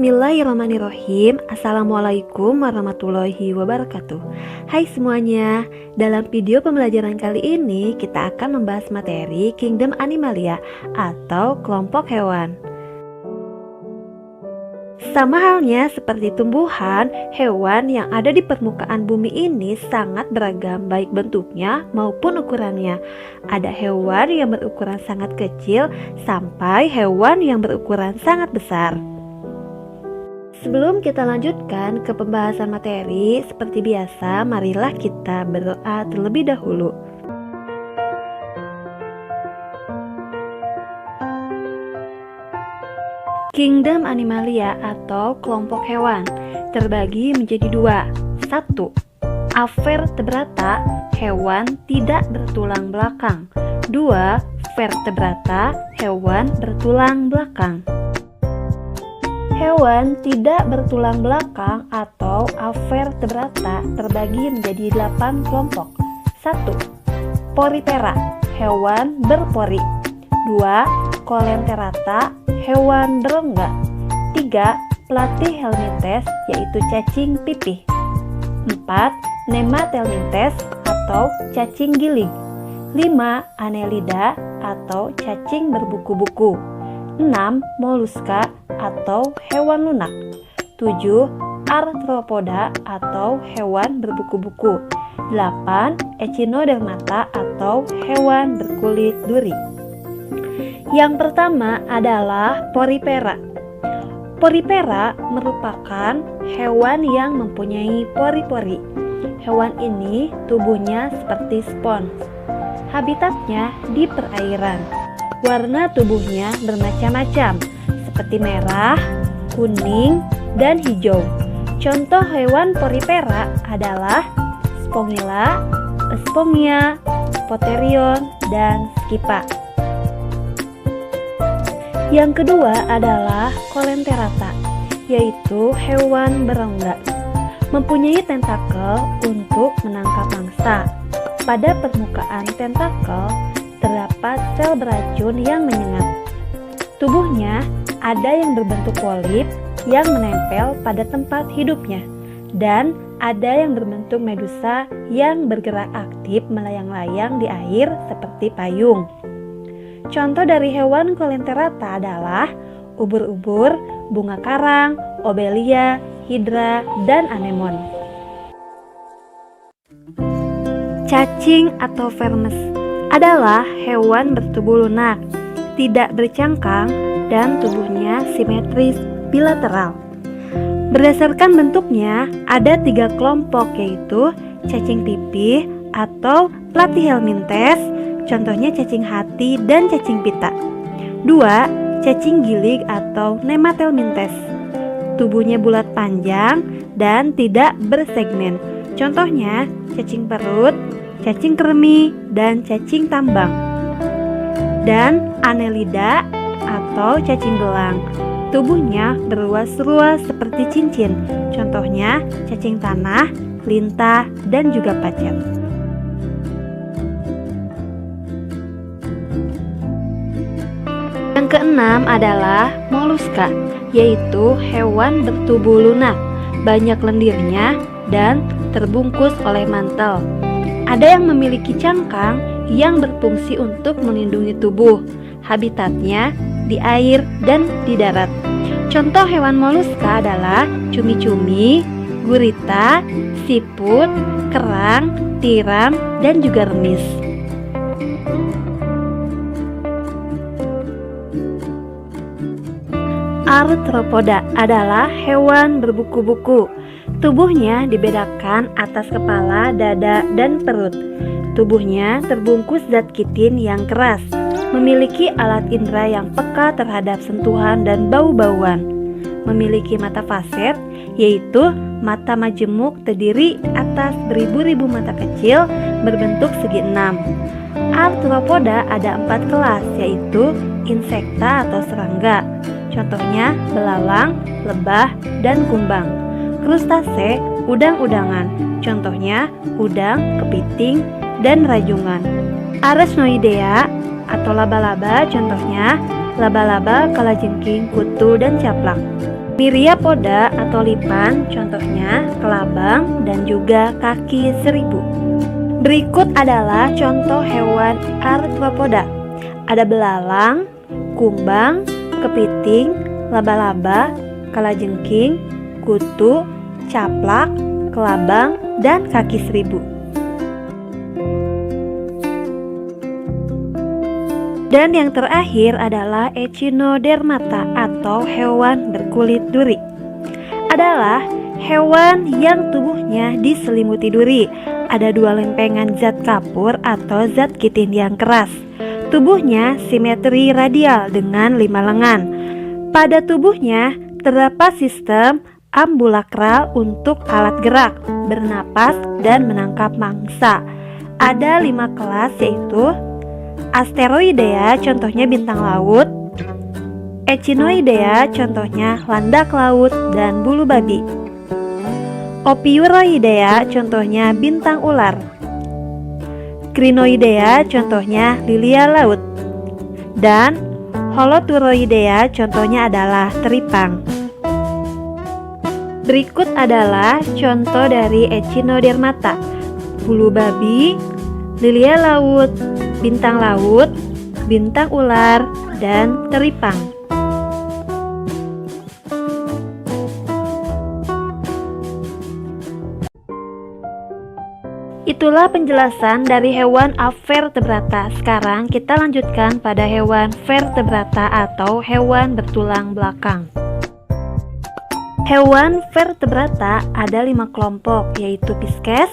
Bismillahirrahmanirrahim. Assalamualaikum warahmatullahi wabarakatuh. Hai semuanya, dalam video pembelajaran kali ini kita akan membahas materi Kingdom Animalia atau kelompok hewan. Sama halnya seperti tumbuhan, hewan yang ada di permukaan bumi ini sangat beragam baik bentuknya maupun ukurannya. Ada hewan yang berukuran sangat kecil sampai hewan yang berukuran sangat besar. Sebelum kita lanjutkan ke pembahasan materi, seperti biasa, marilah kita berdoa terlebih dahulu. Kingdom Animalia atau kelompok hewan terbagi menjadi dua. 1. Avertebrata, hewan tidak bertulang belakang. 2. Vertebrata, hewan bertulang belakang. Hewan tidak bertulang belakang atau avertebrata terbagi menjadi 8 kelompok. 1. Porifera, hewan berpori. 2. Colelenterata, hewan berongga. 3. Platyhelminthes, yaitu cacing pipih. 4. Nematelminthes atau cacing giling. 5. Annelida atau cacing berbuku-buku. 6. Moluska atau hewan lunak. 7. Arthropoda atau hewan berbuku-buku. 8. Echinodermata atau hewan berkulit duri. Yang pertama adalah porifera. Porifera merupakan hewan yang mempunyai pori-pori. Hewan ini tubuhnya seperti spons. Habitatnya di perairan. Warna tubuhnya bermacam-macam, seperti merah, kuning, dan hijau. Contoh hewan porifera adalah Spongyla, Espongia, Potherion, dan Scypha. Yang kedua adalah Coelenterata, yaitu hewan berongga. Mempunyai tentakel untuk menangkap mangsa. Pada permukaan tentakel terdapat sel beracun yang menyengat. Tubuhnya ada yang berbentuk polip yang menempel pada tempat hidupnya, dan ada yang berbentuk medusa yang bergerak aktif melayang-layang di air seperti payung. Contoh dari hewan Coelenterata adalah ubur-ubur, bunga karang, obelia, hidra, dan anemon. Cacing atau vermes adalah hewan bertubuh lunak, tidak bercangkang, dan tubuhnya simetris bilateral. Berdasarkan bentuknya, ada 3 kelompok, yaitu cacing pipih atau Platyhelminthes, contohnya cacing hati dan cacing pita. 2. Cacing gilig atau Nematelminthes, tubuhnya bulat panjang dan tidak bersegmen, contohnya cacing perut, cacing kremi, dan cacing tambang. Dan Annelida atau cacing gelang, tubuhnya berruas-ruas seperti cincin, contohnya cacing tanah, lintah, dan juga pacet. Yang keenam adalah Moluska, yaitu hewan bertubuh lunak, banyak lendirnya, dan terbungkus oleh mantel. Ada yang memiliki cangkang yang berfungsi untuk melindungi tubuh. Habitatnya di air dan di darat. Contoh hewan moluska adalah cumi-cumi, gurita, siput, kerang, tiram, dan juga remis. Arthropoda adalah hewan berbuku-buku. Tubuhnya dibedakan atas kepala, dada, dan perut. Tubuhnya terbungkus zat kitin yang keras, memiliki alat indera yang peka terhadap sentuhan dan bau-bauan. Memiliki mata faset, yaitu mata majemuk terdiri atas beribu-ribu mata kecil berbentuk segi enam. Arthropoda ada 4 kelas, yaitu insekta atau serangga. Contohnya belalang, lebah, dan kumbang. Krustase, udang-udangan, contohnya udang, kepiting, dan rajungan. Arachnoidea atau laba-laba, contohnya laba-laba, kalajengking, kutu, dan caplang. Myriapoda atau lipan, contohnya kelabang dan juga kaki seribu. Berikut adalah contoh hewan arthropoda. Ada belalang, kumbang, kepiting, laba-laba, kalajengking, kutu, caplak, kelabang, dan kaki seribu. Dan yang terakhir adalah Echinodermata atau hewan berkulit duri. Adalah hewan yang tubuhnya diselimuti duri. Ada 2 lempengan zat kapur atau zat kitin yang keras. Tubuhnya simetri radial dengan 5 lengan. Pada tubuhnya terdapat sistem ambulakral untuk alat gerak, bernapas, dan menangkap mangsa. Ada 5 kelas, yaitu Asteroidea, contohnya bintang laut. Echinoidea, contohnya landak laut dan bulu babi. Ophiuroidea, contohnya bintang ular. Crinoidea, contohnya lilia laut. Dan Holoturoidea, contohnya adalah teripang. Berikut adalah contoh dari Echinodermata: bulu babi, lilia laut, bintang laut, bintang ular, dan teripang. Itulah penjelasan dari hewan avertebrata. Sekarang kita lanjutkan pada hewan vertebrata atau hewan bertulang belakang. Hewan vertebrata ada 5 kelompok, yaitu Pisces,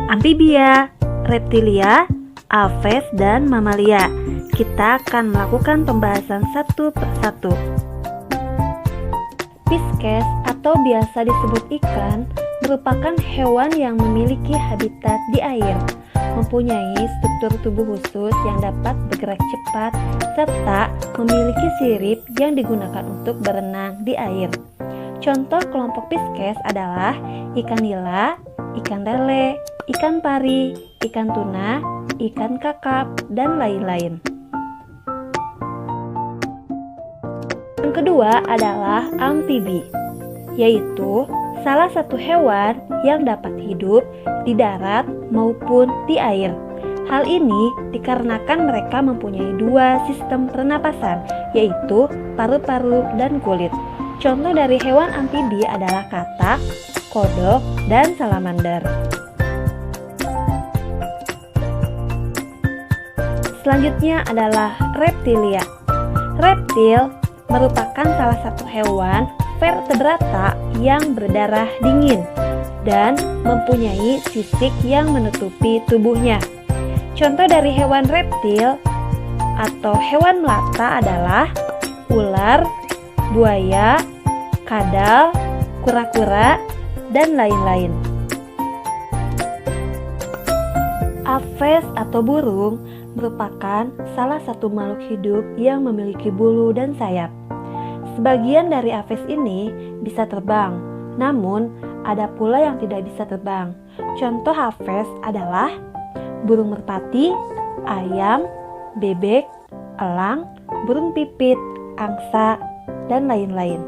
amfibia, reptilia, aves, dan mamalia. Kita akan melakukan pembahasan satu persatu. Pisces atau biasa disebut ikan merupakan hewan yang memiliki habitat di air, mempunyai struktur tubuh khusus yang dapat bergerak cepat, serta memiliki sirip yang digunakan untuk berenang di air. Contoh kelompok Pisces adalah ikan nila, ikan lele, ikan pari, ikan tuna, ikan kakap, dan lain-lain. Yang kedua adalah amfibi, yaitu salah satu hewan yang dapat hidup di darat maupun di air. Hal ini dikarenakan mereka mempunyai 2 sistem pernapasan, yaitu paru-paru dan kulit. Contoh dari hewan amfibi adalah katak, kodok, dan salamander. Selanjutnya adalah reptilia. Reptil merupakan salah satu hewan vertebrata yang berdarah dingin dan mempunyai sisik yang menutupi tubuhnya. Contoh dari hewan reptil atau hewan melata adalah ular, buaya, kadal, kura-kura, dan lain-lain. Aves atau burung merupakan salah satu makhluk hidup yang memiliki bulu dan sayap. Sebagian dari aves ini bisa terbang, namun ada pula yang tidak bisa terbang. Contoh aves adalah burung merpati, ayam, bebek, elang, burung pipit, angsa, dan lain-lain.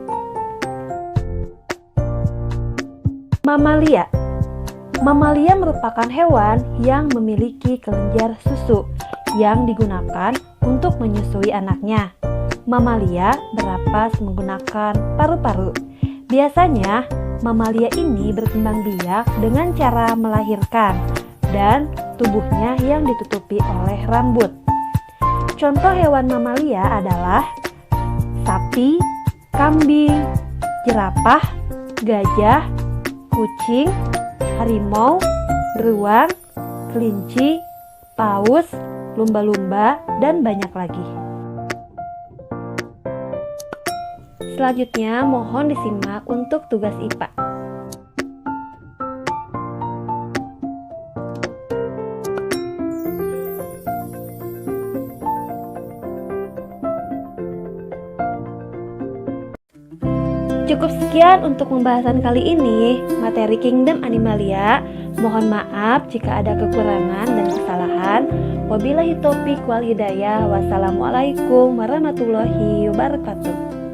Mamalia. Mamalia merupakan hewan yang memiliki kelenjar susu yang digunakan untuk menyusui anaknya. Mamalia bernapas menggunakan paru-paru. Biasanya, mamalia ini berkembang biak dengan cara melahirkan dan tubuhnya yang ditutupi oleh rambut. Contoh hewan mamalia adalah sapi, kambing, jerapah, gajah, kucing, harimau, beruang, kelinci, paus, lumba-lumba, dan banyak lagi. Selanjutnya, mohon disimak untuk tugas IPA. Cukup sekian untuk pembahasan kali ini materi Kingdom Animalia. Mohon maaf jika ada kekurangan dan kesalahan. Wabillahi taufiq wal hidayah. Wassalamualaikum warahmatullahi wabarakatuh.